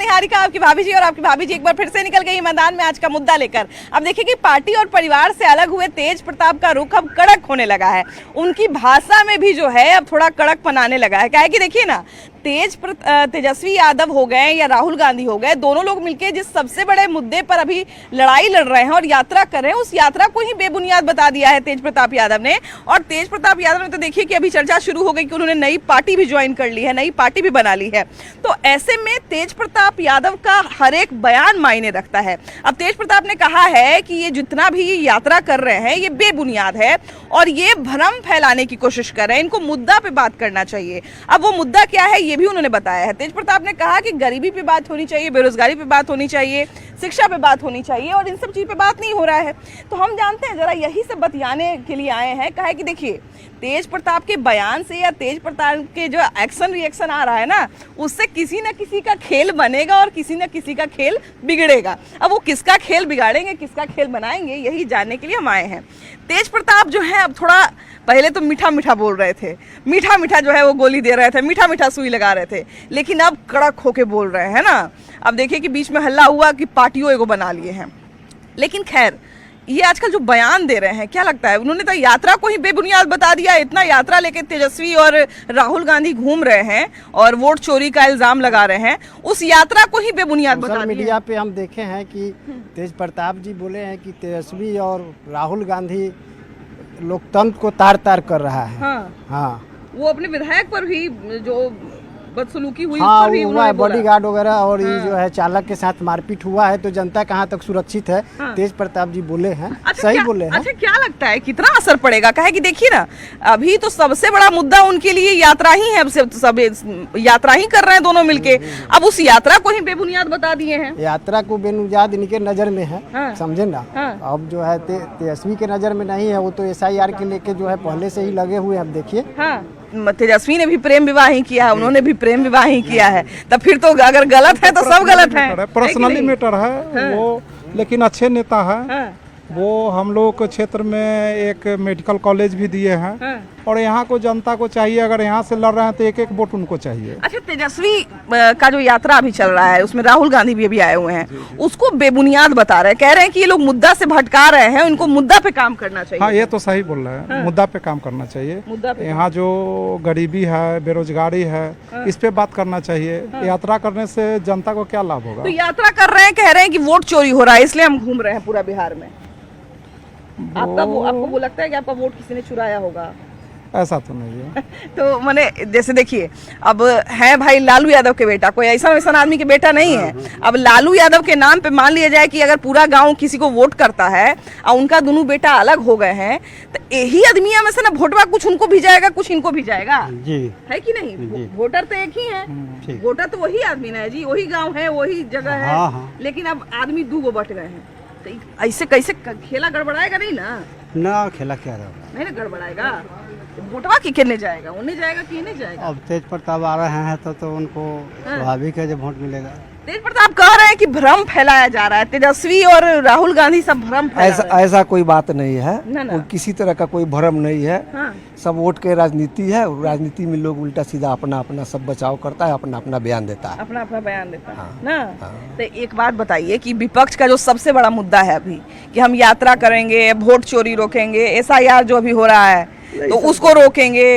निहारिका, आपकी भाभी जी, और आपकी भाभी जी एक बार फिर से निकल गई मैदान में आज का मुद्दा लेकर। अब देखिए कि पार्टी और परिवार से अलग हुए तेज प्रताप का रुख अब कड़क होने लगा है। उनकी भाषा में भी जो है अब थोड़ा कड़क पनाने लगा है। क्या है कि देखिए ना, तेजस्वी यादव हो गए या राहुल गांधी हो गए, दोनों लोग मिलकर जिस सबसे बड़े मुद्दे पर अभी लड़ाई लड़ रहे हैं और यात्रा कर रहे हैं, उस यात्रा को ही बेबुनियाद बता दिया है तेज प्रताप यादव ने। और तेज प्रताप यादव ने तो देखिए कि अभी चर्चा शुरू हो गई कि उन्होंने नई पार्टी भी ज्वाइन कर ली है, नई पार्टी भी बना ली है। तो ऐसे में तेज प्रताप यादव का हर एक बयान मायने रखता है। अब तेज प्रताप ने कहा है कि ये जितना भी यात्रा कर रहे हैं ये बेबुनियाद है और ये भ्रम फैलाने की कोशिश कर रहे हैं, इनको मुद्दा पे बात करना चाहिए। अब वो मुद्दा क्या है ये भी उन्होंने बताया है। तेज प्रताप ने कहा कि गरीबी पे बात होनी चाहिए, बेरोजगारी पे बात होनी चाहिए, शिक्षा पे बात होनी चाहिए, और इन सब चीज पे बात नहीं हो रहा है। तो हम जानते हैं, जरा यही सब बतियाने के लिए आए हैं। कहा है कि देखिए, तेज प्रताप के बयान से या तेज प्रताप के जो एक्शन रिएक्शन आ रहा है ना, उससे किसी न किसी का खेल बनेगा और किसी न किसी का खेल बिगड़ेगा। अब वो किसका खेल बिगाड़ेंगे, किसका खेल बनाएंगे, यही जानने के लिए हम आए हैं। तेज प्रताप जो है अब थोड़ा, पहले तो मीठा मीठा बोल रहे थे, मीठा मीठा जो है वो गोली दे रहे थे, मीठा मीठा सुई लगा रहे थे, लेकिन अब कड़क होके बोल रहे हैं ना। अब देखिए कि बीच में हल्ला हुआ कि पार्टियों को बना लिए हैं, लेकिन खैर ये आजकल जो बयान दे रहे हैं, क्या लगता है, उन्होंने तो यात्रा को ही बेबुनियाद बता दिया। इतना यात्रा लेके तेजस्वी और राहुल गांधी घूम रहे हैं और वोट चोरी का इल्जाम लगा रहे हैं, उस यात्रा को ही बेबुनियाद बता दिया। मीडिया पे हम देखे हैं कि तेज प्रताप जी बोले हैं कि तेजस्वी और राहुल गांधी लोकतंत्र को तार तार कर रहा है। हाँ, वो अपने विधायक पर भी जो बदसलूकी हुई, हाँ, उस पर भी उन्होंने बॉडीगार्ड वगैरह और ये जो है चालक के साथ मारपीट हुआ है, तो जनता कहाँ तक सुरक्षित है। तेज प्रताप जी बोले हैं, सही बोले हैं। अच्छा, क्या लगता है कितना असर पड़ेगा? कहे कि देखिए ना, अभी तो सबसे बड़ा मुद्दा उनके लिए यात्रा ही है, सब यात्रा ही कर रहे हैं दोनों मिलके। अब उस यात्रा को ही बेबुनियाद बता दिए हैं। यात्रा को बेबुनियाद इनके नजर में है, समझे ना। अब जो है तेजस्वी के नजर में नहीं है, वो तो SIR के लेके जो है पहले से ही लगे हुए हैं। अब देखिए तेजस्वी ने भी प्रेम विवाह ही किया है, उन्होंने भी प्रेम विवाह ही किया है, तब फिर तो अगर गलत है तो सब गलत है। पर्सनली मैटर है वो, लेकिन अच्छे नेता है वो। हम लोग के क्षेत्र में एक मेडिकल कॉलेज भी दिए हैं और यहाँ को जनता को चाहिए, अगर यहाँ से लड़ रहे हैं तो एक एक वोट उनको चाहिए। अच्छा, तेजस्वी का जो यात्रा अभी चल रहा है उसमें राहुल गांधी भी अभी आए हुए हैं, उसको बेबुनियाद बता रहे हैं, कह रहे हैं कि ये लोग मुद्दा से भटका रहे हैं, उनको मुद्दा पे काम करना चाहिए। हाँ, ये तो सही बोल रहे हैं, मुद्दा पे काम करना चाहिए। यहाँ जो गरीबी है, बेरोजगारी है, इस पे बात करना चाहिए। यात्रा करने से जनता को क्या लाभ होगा? तो यात्रा कर रहे हैं, कह रहे हैं कि वोट चोरी हो रहा है, इसलिए हम घूम रहे हैं पूरा बिहार में। आपको वो लगता है कि आपका वोट किसी ने चुराया होगा? ऐसा तो नहीं है। तो मैंने जैसे देखिए, अब है भाई लालू यादव के बेटा, कोई ऐसा वैसा आदमी के बेटा नहीं है। अब लालू यादव के नाम पे मान लिया जाए कि अगर पूरा गांव किसी को वोट करता है और उनका दोनों बेटा अलग हो गए हैं, तो यही आदमिया में से ना वोटवा कुछ उनको भी जाएगा, कुछ इनको भी जाएगा जी, है कि नहीं? वोटर तो एक ही है, वोटर तो वही आदमी है जी, वही गाँव है, वही जगह है, लेकिन अब आदमी दो बट गए हैं। तो ऐसे कैसे खेला गड़बड़ाएगा? नहीं ना खेला क्या नहीं ना गड़बड़ाएगा। वोटवा की खेलने जाएगा, उन्हें जाएगा कि नहीं जाएगा? अब तेज प्रताप आ रहे हैं तो उनको स्वाभाविक है जब वोट मिलेगा। तेज प्रताप कह रहे हैं कि भ्रम फैलाया जा रहा है, तेजस्वी और राहुल गांधी सब भ्रम ऐसा कोई बात नहीं है, ना। किसी तरह का कोई भ्रम नहीं है। सब वोट के राजनीति है, राजनीति में लोग उल्टा सीधा अपना अपना सब बचाव करता है, अपना अपना बयान देता है, अपना अपना बयान देता है ना। तो एक बात बताइए कि विपक्ष का जो सबसे बड़ा मुद्दा है अभी कि हम यात्रा करेंगे, वोट चोरी रोकेंगे, SIR जो अभी हो रहा है तो उसको रोकेंगे,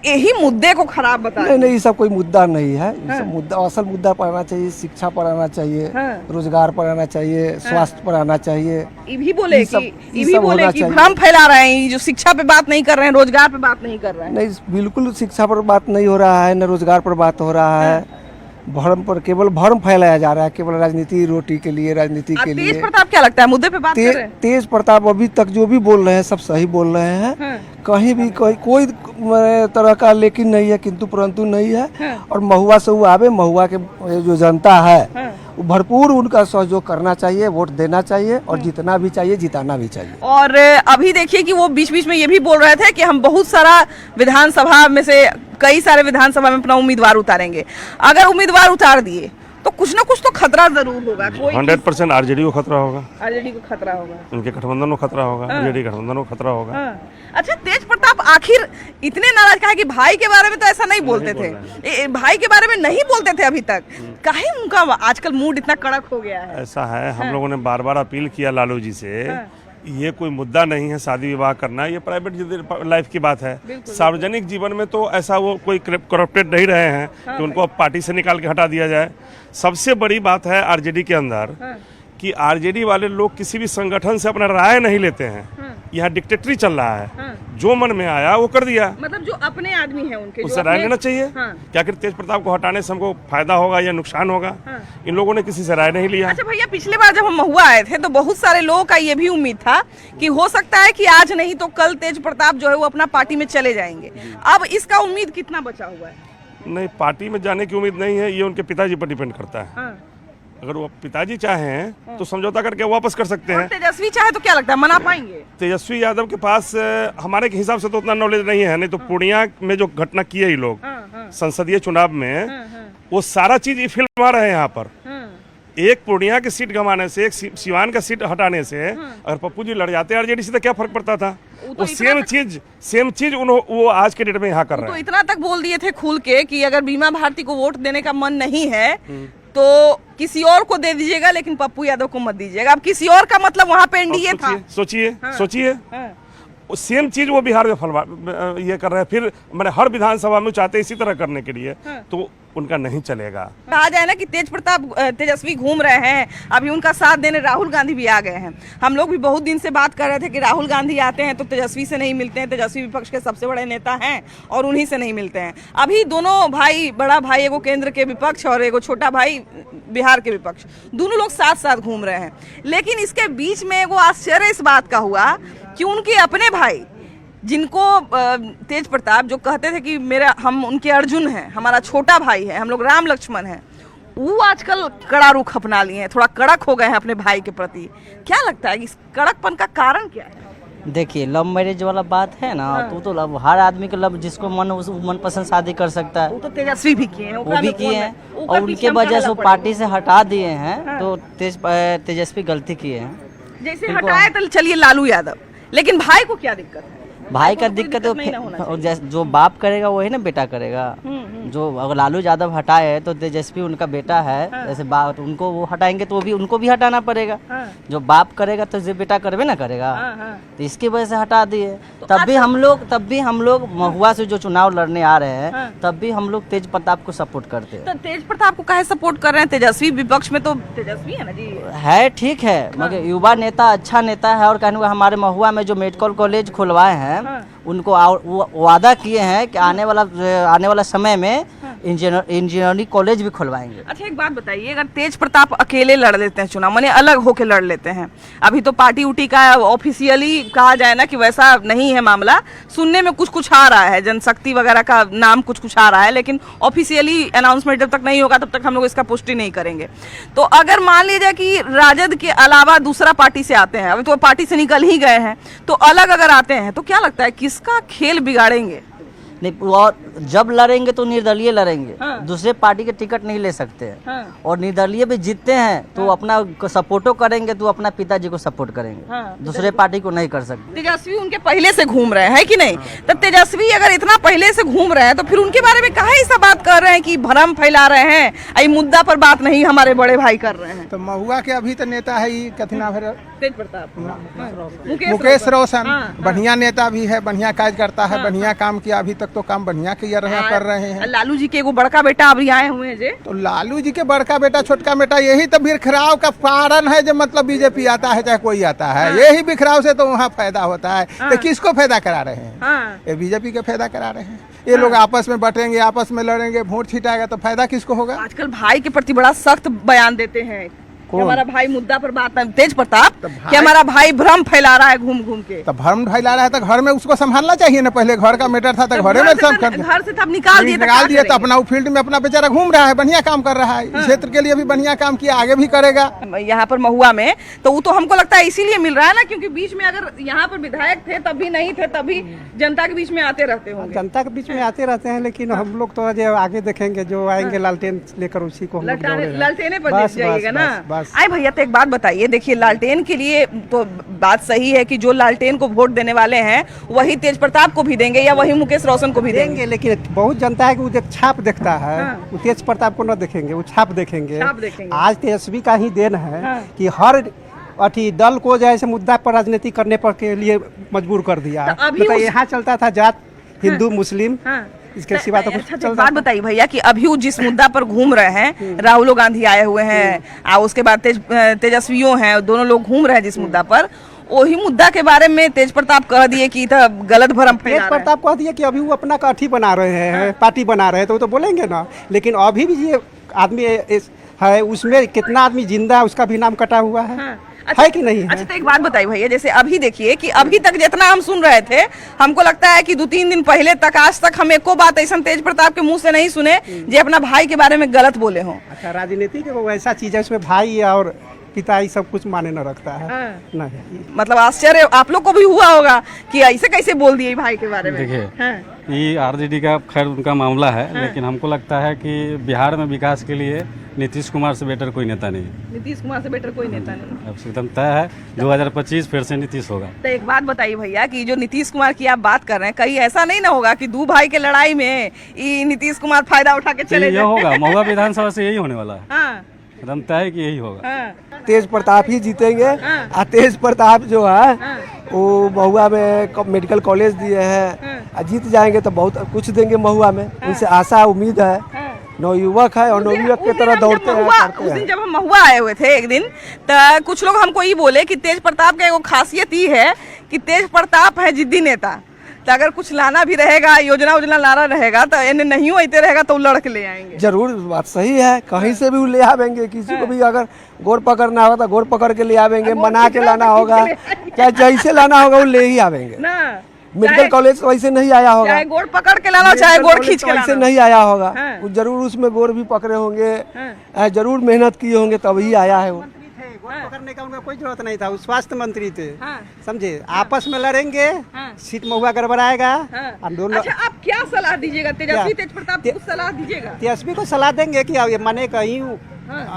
यही मुद्दे को खराब बता। नहीं, सब कोई मुद्दा नहीं है। सब मुद्दा, असल मुद्दा पर आना चाहिए, शिक्षा पर आना चाहिए, रोजगार पर आना चाहिए, स्वास्थ्य पर आना चाहिए। ये भी बोले कि भ्रम फैला रहे हैं, जो शिक्षा पे बात नहीं कर रहे हैं, रोजगार पे बात नहीं कर रहे हैं। नहीं, बिल्कुल शिक्षा पर बात नहीं हो रहा है, न रोजगार पर बात हो रहा है। भ्रम पर केवल भ्रम फैलाया जा रहा है, केवल राजनीति रोटी के लिए, राजनीति के लिए। तेज प्रताप क्या लगता है मुद्दे पे बात कर रहे हैं? तेज प्रताप अभी तक जो भी बोल रहे हैं सब सही बोल रहे हैं। कहीं भी कोई तरह का लेकिन नहीं है, किंतु परंतु नहीं है। और महुआ से वो आवे, महुआ के जो जनता है भरपूर उनका सहयोग करना चाहिए, वोट देना चाहिए और जितना भी चाहिए जिताना भी चाहिए। और अभी देखिए कि वो बीच बीच में ये भी बोल रहे थे कि हम बहुत सारा विधानसभा में से कई सारे विधानसभा में अपना उम्मीदवार उतारेंगे। अगर उम्मीदवार उतार दिए तो कुछ ना कुछ तो खतरा जरूर होगा। कोई 100% आरजेडी को खतरा होगा, आरजेडी को खतरा होगा, उनके गठबंधन को खतरा होगा, आरजेडी गठबंधन को खतरा होगा। अच्छा, तेज प्रताप आखिर इतने नाराज काहे कि भाई के बारे में तो ऐसा नहीं बोलते थे, भाई के बारे में नहीं बोलते थे अभी तक, काहे उनका आजकल मूड इतना कड़क हो गया है? ऐसा है, हम लोगों ने बार बार अपील किया लालू जी से, ये कोई मुद्दा नहीं है शादी विवाह करना, ये प्राइवेट लाइफ की बात है। सार्वजनिक जीवन में तो ऐसा वो कोई करप्टेड नहीं रहे हैं कि उनको अब पार्टी से निकाल के हटा दिया जाए। सबसे बड़ी बात है आरजेडी के अंदर कि आरजेडी वाले लोग किसी भी संगठन से अपना राय नहीं लेते हैं। यहाँ डिक्टेटरी चल रहा है, जो मन में आया वो कर दिया। मतलब जो अपने आदमी हैं उनके, उससे राय लेना चाहिए। क्या कि तेज प्रताप को हटाने से हमको फायदा होगा या नुकसान होगा? इन लोगों ने किसी से राय नहीं लिया। अच्छा भैया, पिछले बार जब हम महुआ आए थे तो बहुत सारे लोगों का ये भी उम्मीद था कि हो सकता है कि आज नहीं तो कल तेज प्रताप जो है वो अपना पार्टी में चले जाएंगे। अब इसका उम्मीद कितना बचा हुआ है? नहीं, पार्टी में जाने की उम्मीद नहीं है, ये उनके पिताजी पर डिपेंड करता है। अगर वो पिताजी चाहें तो समझौता करके वापस कर सकते हैं। तेजस्वी चाहे तो क्या लगता है मना पाएंगे? तेजस्वी यादव के पास हमारे के हिसाब से तो उतना नॉलेज नहीं है। नहीं तो पूर्णिया में जो घटना की है ये लोग संसदीय चुनाव में, वो सारा चीज फिल्मा रहे हैं यहाँ पर। एक पूर्णिया की सीट गंवाने से, एक सिवान का सीट हटाने से अगर पप्पू जी लड़ जाते आरजेडी से तो क्या फर्क पड़ता था? वो सेम चीज वो आज के डेट में यहाँ कर रहे हैं। तो इतना तक बोल दिए थे खुल के कि अगर बीमा भारती को वोट देने का मन नहीं है तो किसी और को दे दीजिएगा, लेकिन पप्पू यादव को मत दीजिएगा। अब किसी और का मतलब वहाँ पे एनडीए था। सोचिए सेम चीज वो बिहार में ये कर रहे हैं। फिर मैंने हर विधानसभा में चाहते इसी तरह करने के लिए, तो उनका नहीं चलेगा। कहा जाए ना कि तेजस्वी घूम रहे हैं, अभी उनका साथ देने राहुल गांधी भी आ गए हैं। हम लोग भी बहुत दिन से बात कर रहे थे कि राहुल गांधी आते हैं तो तेजस्वी से नहीं मिलते हैं, तेजस्वी विपक्ष के सबसे बड़े नेता हैं और उन्हीं से नहीं मिलते हैं। अभी दोनों भाई, बड़ा भाई एगो केंद्र के विपक्ष और एगो छोटा भाई बिहार के विपक्ष, दोनों लोग साथ साथ घूम रहे हैं। लेकिन इसके बीच में एगो आश्चर्य इस बात का हुआ कि उनके अपने भाई, जिनको तेज प्रताप जो कहते थे कि हम उनके अर्जुन हैं, हमारा छोटा भाई है, हम लोग राम लक्ष्मण हैं, वो आजकल कड़ा रुख अपना लिए हैं, थोड़ा कड़क हो गए हैं अपने भाई के प्रति। क्या लगता है कि इस कड़कपन का कारण क्या है? देखिए, लव मैरिज वाला बात है ना, तो हर आदमी को लव, जिसको मनपसंद शादी कर सकता है। वो तो तेजस्वी भी किए हैं, वो भी किए हैं, और उनके वजह से वो पार्टी से हटा दिए हैं। तो तेजस्वी गलती किए हैं। जैसे हटाए तो चलिए लालू यादव, लेकिन भाई को क्या दिक्कत है? भाई का दिक्कत है, जो बाप करेगा वही ना बेटा करेगा। जो अगर लालू यादव हटाए तो तेजस्वी उनका बेटा है, जैसे बाप उनको वो हटाएंगे तो उनको भी हटाना पड़ेगा। जो बाप करेगा तो जो बेटा करवे ना करेगा, तो इसकी वजह से हटा दिए। तब भी हम लोग महुआ से जो चुनाव लड़ने आ रहे हैं, तब भी हम लोग तेज प्रताप को सपोर्ट करते हैं। तो तेज प्रताप को काहे सपोर्ट कर रहे हैं? तेजस्वी विपक्ष में तो तेजस्वी है ना जी। है, ठीक है, मगर युवा नेता, अच्छा नेता है। और कहने हमारे महुआ में जो मेडिकल कॉलेज खुलवाए हैं, उनको वादा किए हैं कि आने वाला समय में इंजीनियरिंग कॉलेज भी खुलवाएंगे। अच्छा, एक बात बताइए, अगर तेज प्रताप अकेले लड़ लेते हैं चुनाव, माने अलग होके लड़ लेते हैं, अभी तो पार्टी उटी का ऑफिशियली कहा जाए ना कि वैसा नहीं है मामला, सुनने में कुछ आ रहा है, जनशक्ति वगैरह का नाम कुछ आ रहा है, लेकिन ऑफिशियली अनाउंसमेंट जब तक नहीं होगा तब तक हम लोग इसका पुष्टि नहीं करेंगे। तो अगर मान लीजिए कि राजद के अलावा दूसरा पार्टी से आते हैं, अभी तो पार्टी से निकल ही गए हैं, तो अलग अगर आते हैं तो क्या लगता है किसका खेल बिगाड़ेंगे? नहीं, और जब लड़ेंगे तो निर्दलीय लड़ेंगे। दूसरे पार्टी के टिकट नहीं ले सकते हैं। और निर्दलीय भी जीतते हैं तो अपना सपोर्टो करेंगे, तो अपना पिताजी को सपोर्ट करेंगे। दूसरे पार्टी को नहीं कर सकते। तेजस्वी उनके पहले से घूम रहे हैं कि नहीं? तो तेजस्वी अगर इतना पहले से घूम रहे हैं तो फिर उनके बारे में काहे ऐसा बात कर रहे हैं कि भ्रम फैला रहे हैं? ये मुद्दा पर बात नहीं हमारे बड़े भाई कर रहे हैं। तो महुआ के अभी तो नेता है ही कथना तेज प्रताप, मुकेश रोशन, बढ़िया नेता भी है, बढ़िया कार्य करता है, बढ़िया काम किया, अभी तक तो काम बढ़िया कर रहे हैं। लालू जी के एगो बड़का बेटा अभी आए हुए हैं जे। तो लालू जी के बड़का बेटा छोटका बेटा, यही तो बिखराव का कारण है जो मतलब बीजेपी आता है चाहे कोई आता है, यही बिखराव से तो वहाँ फायदा होता है। तो किसको फायदा करा रहे हैं? ये बीजेपी के फायदा करा रहे हैं। ये लोग आपस में बटेंगे, आपस में लड़ेंगे, वोट छिटाएगा तो फायदा किसको होगा? आजकल भाई के प्रति बड़ा सख्त बयान देते हैं, कि हमारा भाई मुद्दा पर बात, तेज प्रताप, कि हमारा भाई भ्रम फैला रहा है घूम घूम के। तो भ्रम फैला रहा है तो घर में उसको संभालना चाहिए ना, पहले घर का मैटर था तो घरे में सब कर घर से तब निकाल दिए तो अपना वो फील्ड में अपना बेचारा घूम रहा है, बढ़िया काम कर रहा है, इस क्षेत्र के लिए भी बढ़िया काम किया, आगे भी करेगा। यहाँ पर महुआ में तो वो तो हमको लगता है इसीलिए मिल रहा है ना, क्योंकि बीच में अगर यहाँ पर विधायक थे तब भी नहीं थे, तभी जनता के बीच में आते रहते होंगे। जनता के बीच में आते रहते हैं, लेकिन हम लोग तो जो आगे देखेंगे, जो आएंगे लालटेन लेकर उसी को हम लोग दौड़ेंगे। लालटेने पर बस, जाइएगा ना। बस। आए भैया तो एक बात बताइए, देखिए लालटेन के लिए तो बात सही है कि जो लालटेन को वोट देने वाले हैं वही तेज प्रताप को भी देंगे या वही मुकेश रोशन को भी देंगे, लेकिन बहुत जनता है कि वो छाप देखता है, वो तेज प्रताप को न देखेंगे, वो छाप देखेंगे। आज तेजस्वी का ही देन है कि हर दल को जैसे मुद्दा पर राजनीति करने पर के लिए मजबूर कर दिया। तो यहाँ चलता था जात हिंदू मुस्लिम, इसके सिवा तो कुछ चलता। बात बताइए भैया कि अभी वो जिस मुद्दा पर घूम रहे हैं, राहुल गांधी आए हुए हैं और उसके बाद तेजस्वियों हैं, दोनों लोग घूम रहे हैं जिस मुद्दा पर, वही मुद्दा के बारे में तेज प्रताप कह दिए कि गलत भरम फैला रहे हैं। तेज प्रताप कह दिए कि अभी वो अपना काठी बना रहे हैं, पार्टी बना रहे हैं, तो वो तो बोलेंगे ना। लेकिन अभी भी ये आदमी है, उसमें कितना आदमी जिंदा है, उसका भी नाम कटा हुआ है। अच्छा, है कि नहीं है? अच्छा तो एक बात बताइए भैया, जैसे अभी देखिए कि अभी तक जितना हम सुन रहे थे, हमको लगता है कि 2-3 दिन पहले तक, आज तक हम एको बात ऐसा तेज प्रताप के मुंह से नहीं सुने जो अपना भाई के बारे में गलत बोले हों। अच्छा, राजनीति के वो ऐसा चीज है, उसमें भाई और पिता ही सब कुछ माने न रखता है। नहीं, मतलब आश्चर्य आप लोग को भी हुआ होगा कि ऐसे कैसे बोल दिए भाई के बारे में। देखिए ये आरजेडी का खैर उनका मामला है, लेकिन हमको लगता है कि बिहार में विकास के लिए नीतीश कुमार से बेटर कोई नेता नहीं है। नीतीश कुमार से बेटर कोई नेता नहीं, अब एकदम तय है 2025 फिर से नीतीश होगा। तो एक बात बताइए भैया कि जो नीतीश कुमार की आप बात कर रहे हैं, कहीं ऐसा नहीं ना होगा कि दो भाई के लड़ाई में नीतीश कुमार फायदा उठा के चले ये होगा, महुआ विधानसभा से यही होने वाला है, एकदम तय है कि यही होगा। तेज प्रताप ही जीतेंगे। और तेज प्रताप जो है वो महुआ में मेडिकल कॉलेज दिए हैं, जीत जाएंगे तो बहुत कुछ देंगे महुआ में, उनसे आशा उम्मीद है। नवयुवक है और नवयुवक की तरह दौड़ते हैं। उस दिन जब हम महुआ आए हुए थे एक दिन, तो कुछ लोग हमको ये बोले कि तेज प्रताप का एक खासियत ही है कि तेज प्रताप है जिद्दी नेता, तो अगर कुछ लाना भी रहेगा, योजना वोजना लाना रहेगा, तो इन्हें नहीं होते रहेगा तो लड़ के ले आएंगे। जरूर, बात सही है, कहीं से भी वो ले आवेंगे, किसी को भी अगर गोर पकड़ना होगा तो गोर पकड़ के ले आवेंगे, मना के लाना होगा, क्या जैसे लाना होगा वो ले ही आवेंगे ना। मेडिकल कॉलेज वैसे नहीं आया होगा, चाहे गोड़ पकड़ के लाना, चाहे गोड़ खींच के लाना, वैसे नहीं आया होगा। वो जरूर उसमें गोर भी पकड़े होंगे, जरूर मेहनत किए होंगे, तभी आया है वो। पकड़ने का उनका कोई जरूरत नहीं था, वो स्वास्थ्य मंत्री थे, समझे। आपस में लड़ेंगे, सीट महुआ गड़बड़ाएगा। अच्छा, आप क्या सलाह दीजिएगा तेजस्वी तेज प्रताप को? सलाह दीजिएगा तेजस्वी को, सलाह देंगे कि ये माने कहीं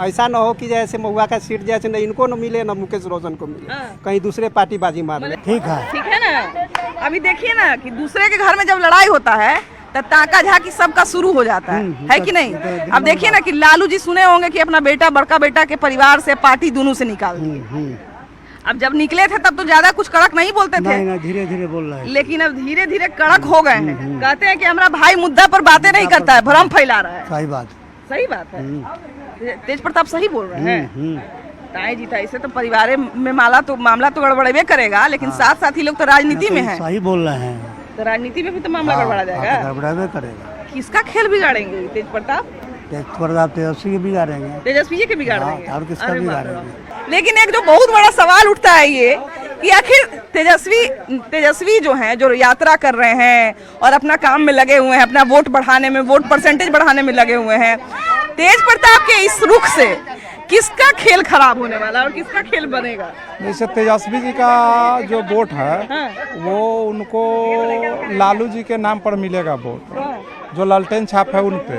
ऐसा न हो कि जैसे महुआ का सीट जैसे न इनको न मिले, न मुकेश रोशन को मिले, कहीं दूसरे पार्टी बाजी मार ले। ठीक है ना। अभी देखिए ना कि दूसरे के घर में जब लड़ाई होता है तो ताका झाकी सबका शुरू हो जाता है कि नहीं। अब देखिए ना कि लालू जी सुने होंगे कि अपना बेटा, बड़का बेटा के परिवार से, पार्टी दोनों से निकाल दी। अब जब निकले थे तब तो ज्यादा कुछ कड़क नहीं बोलते थे, धीरे धीरे बोल रहे हैं, लेकिन अब धीरे धीरे कड़क हो गए हैं। कहते हैं कि हमारा भाई मुद्दा पर बातें नहीं करता है, भ्रम फैला रहा है। सही बात है, तेज प्रताप सही बोल रहे हैं। ताई जी, इसे तो परिवार में मामला तो गड़बड़ेबे करेगा, लेकिन साथ साथ ही लोग तो राजनीति में है। सही बोल रहे हैं, तो राजनीति में भी तो मामला गड़बड़ा जाएगा, गड़बड़ाबे करेगा। किसका खेल बिगाड़ेंगे तेज प्रताप? तेजस्वी के बिगाड़ेंगे, तेजस्वी जी के बिगाड़ देंगे, और किसका बिगाड़ेंगे। लेकिन एक जो बहुत बड़ा सवाल उठता है ये कि आखिर तेजस्वी जो हैं, जो यात्रा कर रहे हैं और अपना काम में लगे हुए हैं, अपना वोट बढ़ाने में, वोट परसेंटेज बढ़ाने में लगे हुए हैं, तेज प्रताप के इस रुख से किसका खेल खराब होने वाला और किसका खेल बनेगा? जैसे तेजस्वी जी का जो वोट है वो उनको लालू जी के नाम पर मिलेगा वोट, जो लालटेन छाप है उन पे।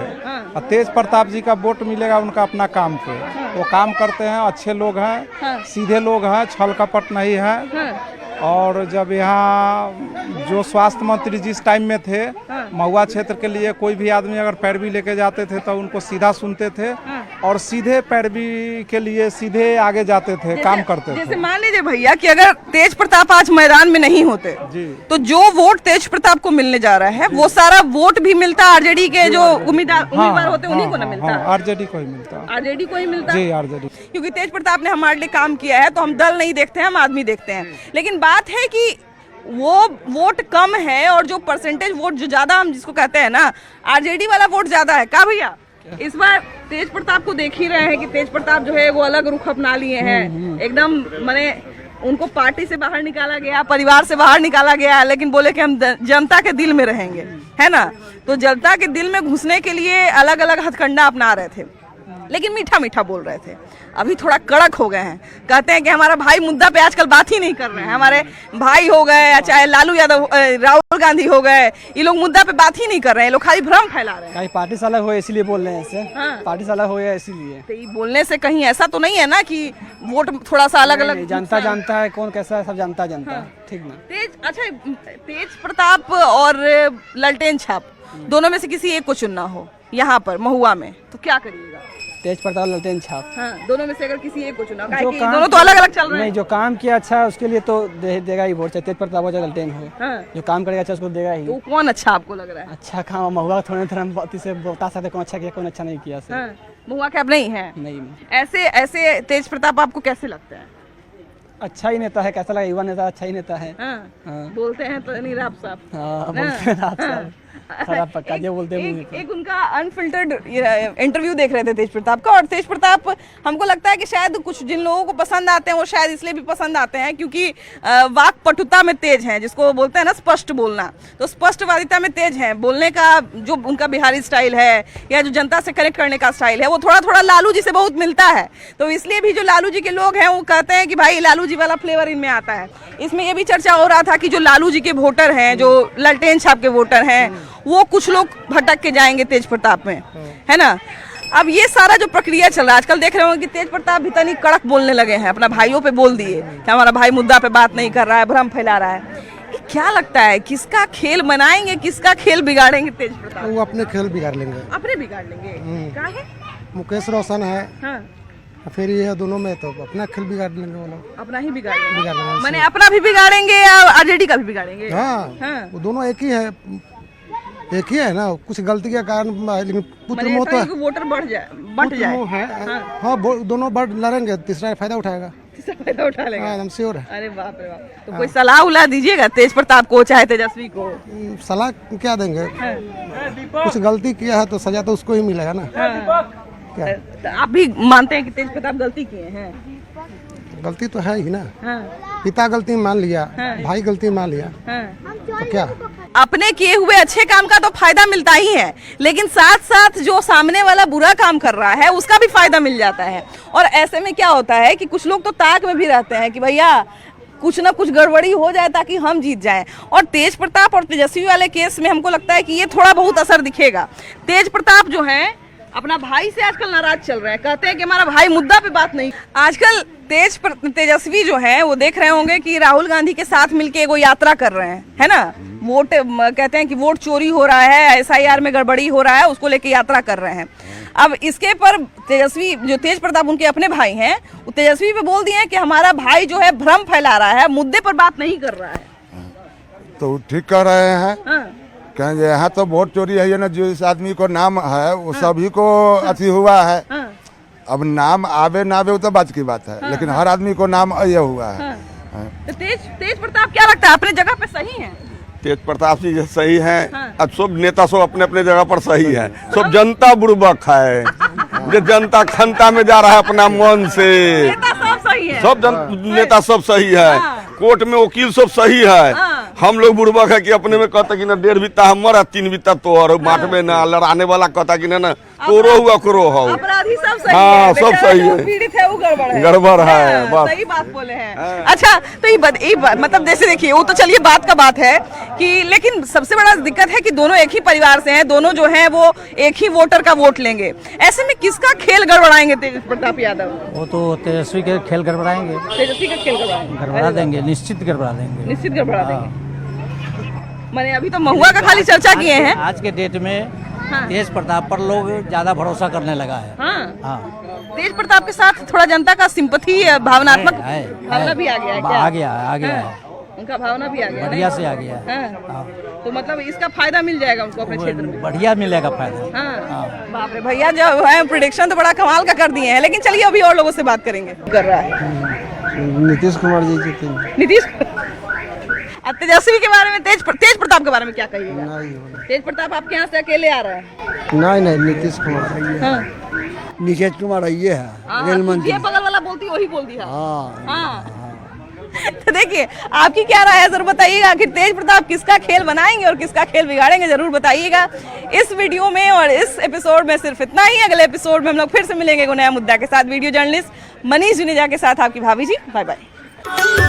और तेज प्रताप जी का वोट मिलेगा उनका अपना काम पे, वो काम करते हैं, अच्छे लोग हैं, सीधे लोग हैं, छल कपट नहीं है। और जब यहाँ जो स्वास्थ्य मंत्री जिस टाइम में थे, महुआ क्षेत्र के लिए कोई भी आदमी अगर पैरवी लेके जाते थे तो उनको सीधा सुनते थे और सीधे पैरवी के लिए सीधे आगे जाते थे, काम करते थे। जैसे मान लीजिए भैया कि अगर तेज प्रताप आज मैदान में नहीं होते जी, तो जो वोट तेज प्रताप को मिलने जा रहा है वो सारा वोट भी मिलता आरजेडी के जो उम्मीदवार होते उन्हीं को न मिलता, आरजेडी को ही मिलता, आरजेडी को ही मिलता जी, आरजेडी। क्योंकि तेज प्रताप ने हमारे लिए काम किया है, तो हम दल नहीं देखते हैं, हम आदमी देखते हैं। लेकिन बात है कि वो वोट कम है और जो परसेंटेज वोट जो ज्यादा, हम जिसको कहते हैं ना आरजेडी वाला वोट ज्यादा है। का भैया इस बार तेज प्रताप को देख ही रहे हैं कि तेज प्रताप जो है वो अलग रुख अपना लिए हैं, एकदम माने उनको पार्टी से बाहर निकाला गया, परिवार से बाहर निकाला गया, लेकिन बोले कि हम जनता के दिल में रहेंगे, है ना। तो जनता के दिल में घुसने के लिए अलग अलग हथकंडा अपना रहे थे, लेकिन मीठा मीठा बोल रहे थे। अभी थोड़ा कड़क हो गए हैं, कहते हैं कि हमारा भाई मुद्दा पे आजकल बात ही नहीं कर रहे हैं, हमारे भाई हो गए चाहे लालू यादव, राहुल गांधी हो गए, ये लोग मुद्दा पे बात ही नहीं कर रहे हैं, लोग खाली भ्रम फैला रहे हैं। कहीं पार्टी से अलग हो इसलिए बोल रहे हैं ऐसे। हाँ। पार्टी से अलग हो इसीलिए। तो ये बोलने से कहीं ऐसा तो नहीं है ना कि वोट थोड़ा सा अलग अलग। जनता जानता है कौन कैसा है, सब जनता जानता है, ठीक ना। तेज प्रताप और ललटेन छाप दोनों में से किसी एक को चुनना हो यहाँ पर महुआ में, तो क्या करिएगा? तेज प्रताप ललटेन छाप। हाँ, दोनों में से अगर किसी एक को चुना, दोनों तो अलग अलग चल रहे हैं। नहीं, जो काम किया अच्छा है उसके लिए तो देगा ही वोट, चाहे तेज प्रताप हो चाहे ललटेन हो। हाँ। जो काम करेगा अच्छा उसको देगा ही। तो कौन अच्छा आपको लग रहा है? अच्छा काम महुआ थोड़े थोड़ा हम से बता सकते कौन अच्छा किया कौन अच्छा नहीं किया। हाँ, महुआ कैब नहीं है। नहीं, ऐसे ऐसे तेज प्रताप आपको कैसे लगता है? अच्छा ही नेता है, कैसा लगा युवा नेता, अच्छा ही नेता है। हाँ। बोलते हैं तो नहीं राब साहब। हाँ, बोलते हैं राब साहब। पक्का जो बोलते हैं। एक उनका अनफिल्टर्ड इंटरव्यू देख रहे थे तेज प्रताप का, और तेज प्रताप हमको लगता है कि शायद कुछ जिन लोगों को पसंद आते हैं वो शायद इसलिए भी पसंद आते हैं क्योंकि वाक पटुता में तेज हैं, जिसको बोलते हैं ना स्पष्ट बोलना, तो स्पष्टवादिता में तेज हैं। बोलने का जो उनका बिहारी स्टाइल है या जो जनता से कनेक्ट करने का स्टाइल है वो थोड़ा थोड़ा लालू जी से बहुत मिलता है। तो इसलिए भी जो लालू जी के लोग हैं वो कहते हैं कि भाई लालू जी वाला फ्लेवर इनमें आता है। इसमें ये भी चर्चा हो रहा था कि जो लालू जी के वोटर हैं, जो ललटेन छाप के वोटर हैं, वो कुछ लोग भटक के जाएंगे तेज प्रताप में, है ना। अब ये सारा जो प्रक्रिया चल रहा है आजकल देख रहे हो कि तेज प्रताप भी तनी कड़क बोलने लगे हैं, अपना भाइयों पे बोल दिए कि हमारा भाई मुद्दा पे बात नहीं कर रहा है, भ्रम फैला रहा है। ये क्या लगता है किसका खेल बनाएंगे, किसका खेल बिगाड़ेंगे तेज प्रताप? वो अपने खेल बिगाड़ लेंगे। अपने बिगाड़ लेंगे? काहे? मुकेश रोशन है, हाँ। फिर ये दोनों में तो अपना खेल बिगाड़ लेंगे वो लोग। अपना ही बिगाड़ लेंगे, मैंने अपना भी बिगाड़ेंगे या आरजेडी का भी बिगाड़ेंगे? हाँ, वो दोनों एक ही है, एक ही है ना, कुछ गलती के कारण, लेकिन पुत्र मोह तो वोटर बढ़ जाए, बट जाए है। हाँ, दोनों बढ़ लड़ेंगे, तीसरा फायदा उठाएगा, फायदा उठा लेगा। एकदम श्योर है। अरे बाप रे बाप। तो कोई सलाह उला दीजिएगा तेज प्रताप को चाहे तेजस्वी को? सलाह क्या देंगे? कुछ गलती किया है तो सजा तो उसको ही मिलेगा ना। क्या तो आप भी मानते हैं कि तेज प्रताप गलती किए हैं? गलती तो है ही ना। पिता गलती मान लिया, भाई गलती मान लिया, तो क्या? अपने किए हुए अच्छे काम का तो फायदा मिलता ही है, लेकिन साथ साथ जो सामने वाला बुरा काम कर रहा है उसका भी फायदा मिल जाता है। और ऐसे में क्या होता है कि कुछ लोग तो ताक में भी रहते हैं कि भैया कुछ ना कुछ गड़बड़ी हो जाए ताकि हम जीत जाएं। और तेज प्रताप और तेजस्वी वाले केस में हमको लगता है कि ये थोड़ा बहुत असर दिखेगा। तेज प्रताप जो है अपना भाई से आजकल नाराज चल रहे हैं, कहते हैं कि हमारा भाई मुद्दा पे बात नहीं। आजकल तेजस्वी जो है वो देख रहे होंगे कि राहुल गांधी के साथ मिलके एगो यात्रा कर रहे हैं, है ना। वोट कहते हैं कि वोट चोरी हो रहा है, SIR में गड़बड़ी हो रहा है, उसको लेके यात्रा कर रहे हैं। अब इसके पर तेजस्वी जो तेज प्रताप उनके अपने भाई हैं, वो तेजस्वी पे बोल दिए कि हमारा भाई जो है भ्रम फैला रहा है, मुद्दे पर बात नहीं कर रहा है। तो ठीक कह रहे हैं। हाँ। कहेंगे यहाँ तो वोट चोरी है ना, जो इस आदमी को नाम है वो सभी को अति हुआ है। अब नाम आवे ना आवे वो तो बात की बात है, लेकिन हर आदमी को नाम ये हुआ है। तो तेज प्रताप क्या लगता है अपने जगह पे सही है? तेज प्रताप जी सही हैं। अब सब नेता सब अपने अपने जगह पर सही है, सब जनता बुड़बक है। जो जनता खंता में जा रहा है अपना मन से, सब नेता सब सही है। कोर्ट में वकील सब सही है। हम लोग बुड़बक है कि अपने में कहता कि ना 1.5 बित्ता हमर 3 बित्ता तोहर, माठ में ना लड़ाने वाला कहता कि ना तोरो हुआ करो हो। अपराधी सब सही हाँ, है, सब सही है, पीड़ित है वो गड़बड़ है। गड़बड़ है, बस सही बात बोले हैं। अच्छा, तो ये मतलब जैसे देखिए वो तो चलिए बात का बात है कि, लेकिन सबसे बड़ा दिक्कत है कि दोनों एक ही परिवार से हैं, दोनों जो हैं वो एक ही वोटर का वोट लेंगे। ऐसे में किसका खेल गड़बड़ाएंगे तेज प्रताप यादव? वो तो तेजस्वी के खेल गड़बड़ाएंगे, तेजस्वी का खेल गड़बड़ा देंगे, निश्चित गड़बड़ा देंगे, निश्चित गड़बड़ा देंगे। मैंने अभी तो महुआ का खाली चर्चा किए हैं। आज के डेट में तेज प्रताप पर लोग ज्यादा भरोसा करने लगा है। हाँ। तेज प्रताप के साथ थोड़ा जनता का सिंपैथी भावनात्मक भावना भी आ गया है क्या? आ गया है। उनका भावना भी आ गया, बढ़िया से आ गया है। तो मतलब इसका फायदा मिल जाएगा उनको अपने क्षेत्र में, बढ़िया मिलेगा फायदा। हाँ। बाप रे भैया जो है प्रेडिक्शन तो बड़ा कमाल का कर दिए हैं, लेकिन चलिए अभी और लोगों से बात करेंगे। कर रहा है नीतीश कुमार जी जीतेंगे। नीतीश अब तेजस्वी के बारे में, तेज प्रताप के बारे में क्या कहिएगा? तेज प्रताप आपके यहाँ से अकेले आ रहे हैं? नहीं नीतीश कुमार हाँ। नीतीश कुमार ये है रेल मंत्री। ये बगल वाला बोलती वही बोल दिया। हाँ। तो देखिए आपकी क्या राय है जरूर बताइएगा। आखिर तेज प्रताप किसका खेल बनाएंगे और किसका खेल बिगाड़ेंगे, जरूर बताइएगा। इस वीडियो में और इस एपिसोड में सिर्फ इतना ही। अगले एपिसोड में हम लोग फिर से मिलेंगे एक नया मुद्दा के साथ। वीडियो जर्नलिस्ट मनीष जुनेजा के साथ आपकी भाभी जी। Bye bye.